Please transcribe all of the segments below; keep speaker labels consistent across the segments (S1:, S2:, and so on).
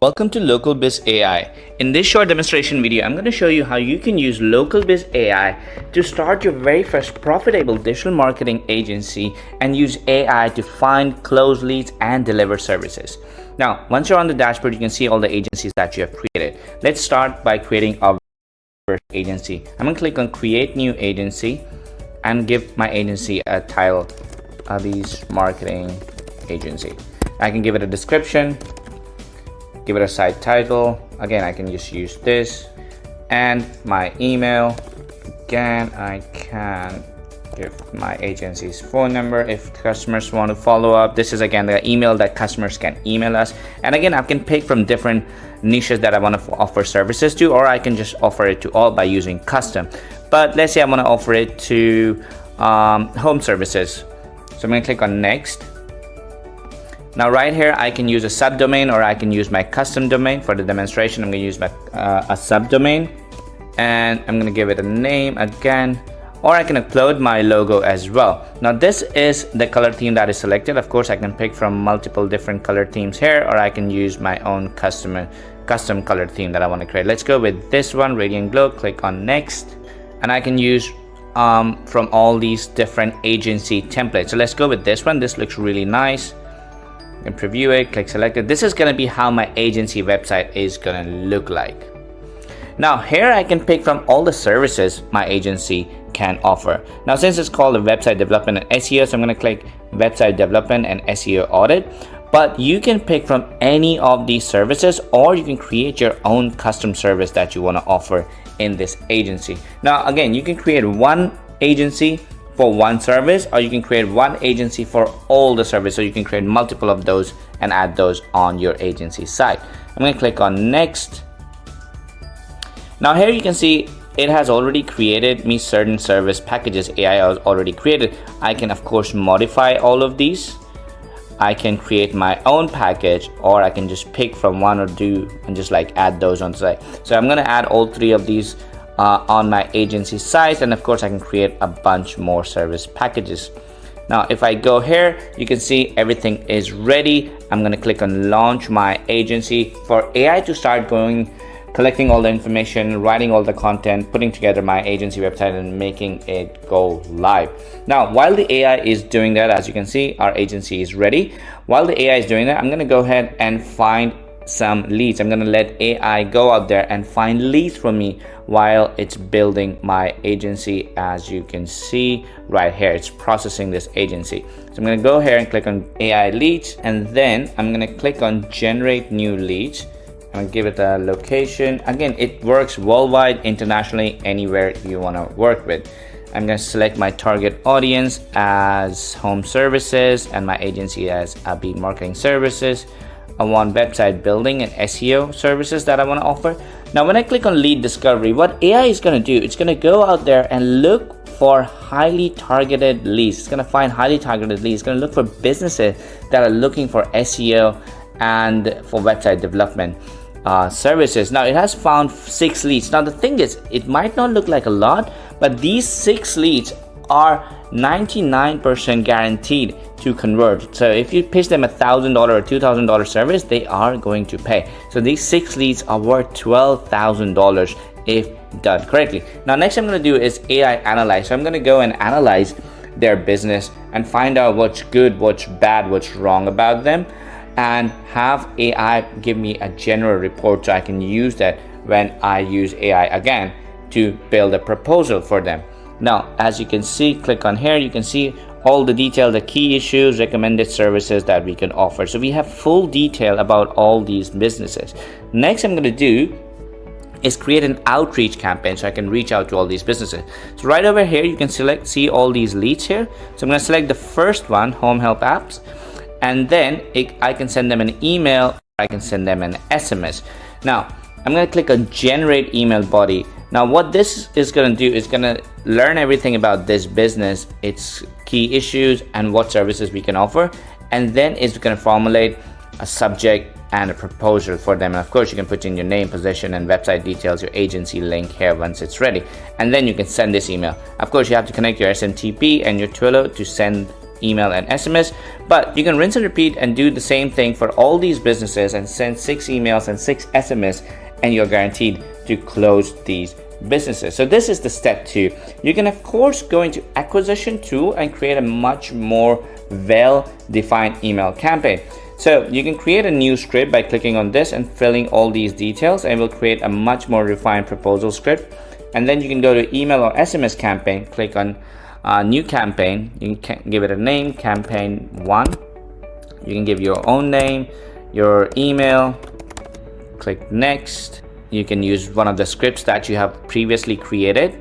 S1: Welcome to LocalBiz AI. In this short demonstration video, I'm going to show you how you can use LocalBiz AI to start your very first profitable digital marketing agency and use AI to find, close leads, and deliver services. Now, once you're on the dashboard, you can see all the agencies that you have created. Let's start by creating our first agency. I'm going to click on Create New Agency and give my agency a title, Abhi's Marketing Agency. I can give it a description, give it a site title. Again, I can just use this, and my email. Again, I can give my agency's phone number if customers want to follow up. This is again the email that customers can email us, and again I can pick from different niches that I want to offer services to, or I can just offer it to all by using custom. But let's say I want to offer it to home services, so I'm going to click on next. Now right here I can use a subdomain, or I can use my custom domain. For the demonstration, I'm going to use my a subdomain, and I'm going to give it a name again, or I can upload my logo as well. Now this is the color theme that is selected. Of course I can pick from multiple different color themes here, or I can use my own custom color theme that I want to create. Let's go with this one, Radiant Glow. Click on next, and I can use from all these different agency templates. So let's go with this one. This looks really nice. You can preview it, click select it. This is going to be how my agency website is going to look like. Now here I can pick from all the services my agency can offer. Now since it's called a website development and SEO, so I'm going to click website development and SEO audit. But you can pick from any of these services, or you can create your own custom service that you want to offer in this agency. Now again, you can create one agency for one service, or you can create one agency for all the service. So you can create multiple of those and add those on your agency site. I'm going to click on next. Now here you can see it has already created me certain service packages. AI has already created. I can of course modify all of these. I can create my own package, or I can just pick from one or two and just like add those on site. So I'm going to add all three of these on my agency site, and of course I can create a bunch more service packages. Now if I go here, you can see everything is ready. I'm going to click on launch my agency for AI to start collecting all the information, writing all the content, putting together my agency website, and making it go live. Now while the AI is doing that, as you can see, our agency is ready. While the AI is doing that, I'm going to go ahead and find some leads. I'm going to let AI go out there and find leads for me while it's building my agency. As you can see right here, it's processing this agency. So I'm going to go here and click on AI leads, and then I'm going to click on generate new leads. I'm going to give it a location. Again, it works worldwide, internationally, anywhere you want to work with. I'm going to select my target audience as home services and my agency as Abhi Marketing Services. I want website building and SEO services that I want to offer. Now when I click on lead discovery, what AI is going to do, it's going to go out there and look for highly targeted leads. It's going to find highly targeted leads. It's going to look for businesses that are looking for SEO and for website development services. Now it has found 6 leads. Now the thing is, it might not look like a lot, but these 6 leads are 99% guaranteed to convert. So if you pitch them $1,000 or $2,000 service, they are going to pay. So these 6 leads are worth $12,000 if done correctly. Now next I'm going to do is AI analyze. So I'm going to go and analyze their business and find out what's good, what's bad, what's wrong about them, and have AI give me a general report so I can use that when I use AI again to build a proposal for them. Now as you can see, click on here, you can see all the detail, the key issues, recommended services that we can offer. So we have full detail about all these businesses. Next I'm going to do is create an outreach campaign so I can reach out to all these businesses. So right over here you can see all these leads here. So I'm going to select the first one, home help apps, and then I can send them an email, I can send them an SMS. Now I'm going to click on generate email body. Now what this is going to do is going to learn everything about this business, its key issues, and what services we can offer, and then it's going to formulate a subject and a proposal for them. And of course you can put in your name, position, and website details, your agency link here once it's ready, and then you can send this email. Of course you have to connect your SMTP and your Twilio to send email and SMS. But you can rinse and repeat and do the same thing for all these businesses and send 6 emails and 6 SMS, and you're guaranteed to close these businesses. So this is the step 2. You can of course go into acquisition tool and create a much more well-defined email campaign. So you can create a new script by clicking on this and filling all these details, and it will create a much more refined proposal script. And then you can go to email or SMS campaign, click on new campaign. You can give it a name, campaign 1. You can give your own name, your email, click next. You can use one of the scripts that you have previously created.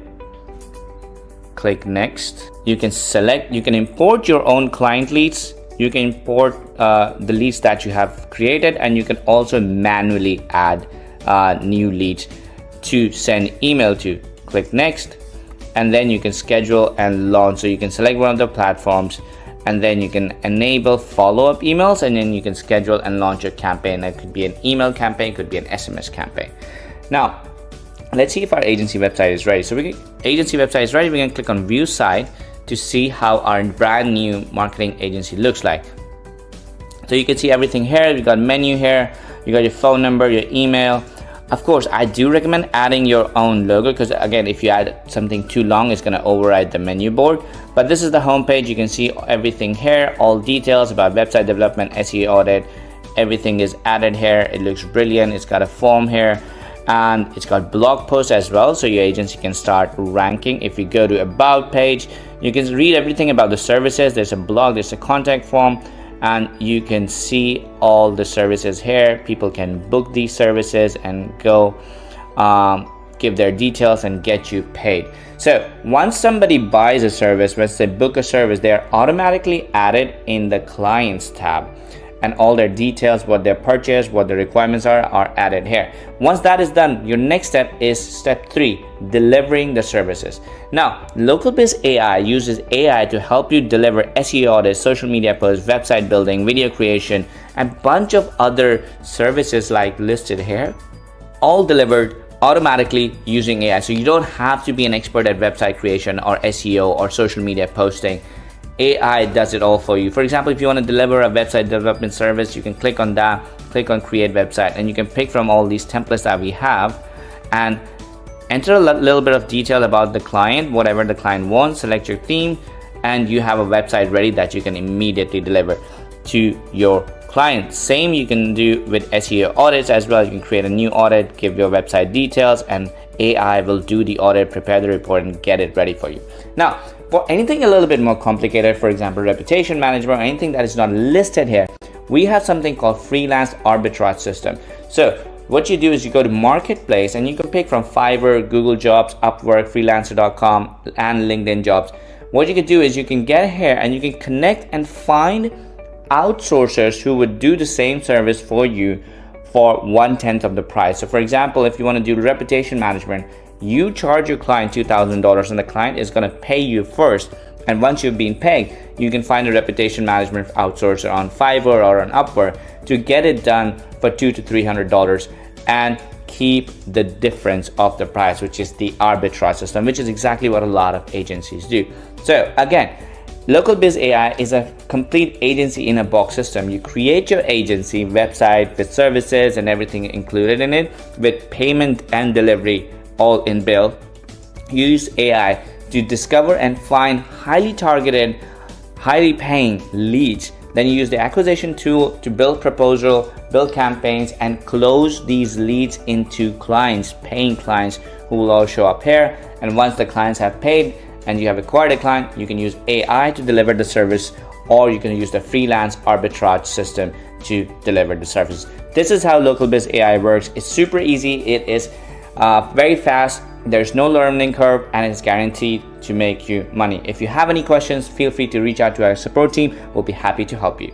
S1: Click next. You can import your own client leads. You can import the leads that you have created, and you can also manually add new leads to send email to. Click next, and then you can schedule and launch. So you can select one of the platforms, and then you can enable follow-up emails, and then you can schedule and launch your campaign. That could be an email campaign, could be an SMS campaign. Now, let's see if our agency website is ready. So agency website is ready. We can click on view site to see how our brand new marketing agency looks like. So you can see everything here. You got menu here. You got your phone number, your email. Of course, I do recommend adding your own logo, because again, if you add something too long, it's going to override the menu board. But this is the home page. You can see everything here, all details about website development, SEO audit. Everything is added here. It looks brilliant. It's got a form here, and it's got blog posts as well, so your agency can start ranking. If you go to about page, you can read everything about the services. There's a blog, there's a contact form, and you can see all the services here. People can book these services and go give their details and get you paid. So once somebody buys a service, once they book a service, they are automatically added in the clients tab, and all their details, what they purchased, what the requirements are added here. Once that is done, your next step is step 3, delivering the services. Now, LocalBiz AI uses AI to help you deliver SEO audits, social media posts, website building, video creation, and bunch of other services like listed here, all delivered automatically using AI. So you don't have to be an expert at website creation or SEO or social media posting. AI does it all for you. For example, if you want to deliver a website development service, you can click on that, click on create website, and you can pick from all these templates that we have and enter a little bit of detail about the client, whatever the client wants, select your theme, and you have a website ready that you can immediately deliver to your client. Same you can do with SEO audits as well. You can create a new audit, give your website details, and AI will do the audit, prepare the report, and get it ready for you. Now, for anything a little bit more complicated, for example, reputation management or anything that is not listed here, we have something called freelance arbitrage system. So what you do is you go to marketplace, and you can pick from Fiverr, Google Jobs, Upwork, freelancer.com, and LinkedIn Jobs. What you can do is you can get here and you can connect and find outsourcers who would do the same service for you for 1/10 of the price. So for example, if you want to do reputation management, you charge your client $2,000, and the client is going to pay you first. And once you've been paid, you can find a reputation management outsourcer on Fiverr or on Upwork to get it done for $200 to $300 and keep the difference of the price, which is the arbitrage system, which is exactly what a lot of agencies do. So again, LocalBiz AI is a complete agency in a box system. You create your agency website with services and everything included in it, with payment and delivery all inbuilt. Use AI to discover and find highly targeted, highly paying leads. Then you use the acquisition tool to build proposal, build campaigns, and close these leads into clients, paying clients, who will all show up here. And once the clients have paid and you have acquired a client, you can use AI to deliver the service, or you can use the freelance arbitrage system to deliver the service. This is how LocalBiz AI works. It's super easy. It is very fast. There's no learning curve, and it's guaranteed to make you money. If you have any questions, feel free to reach out to our support team. We'll be happy to help you.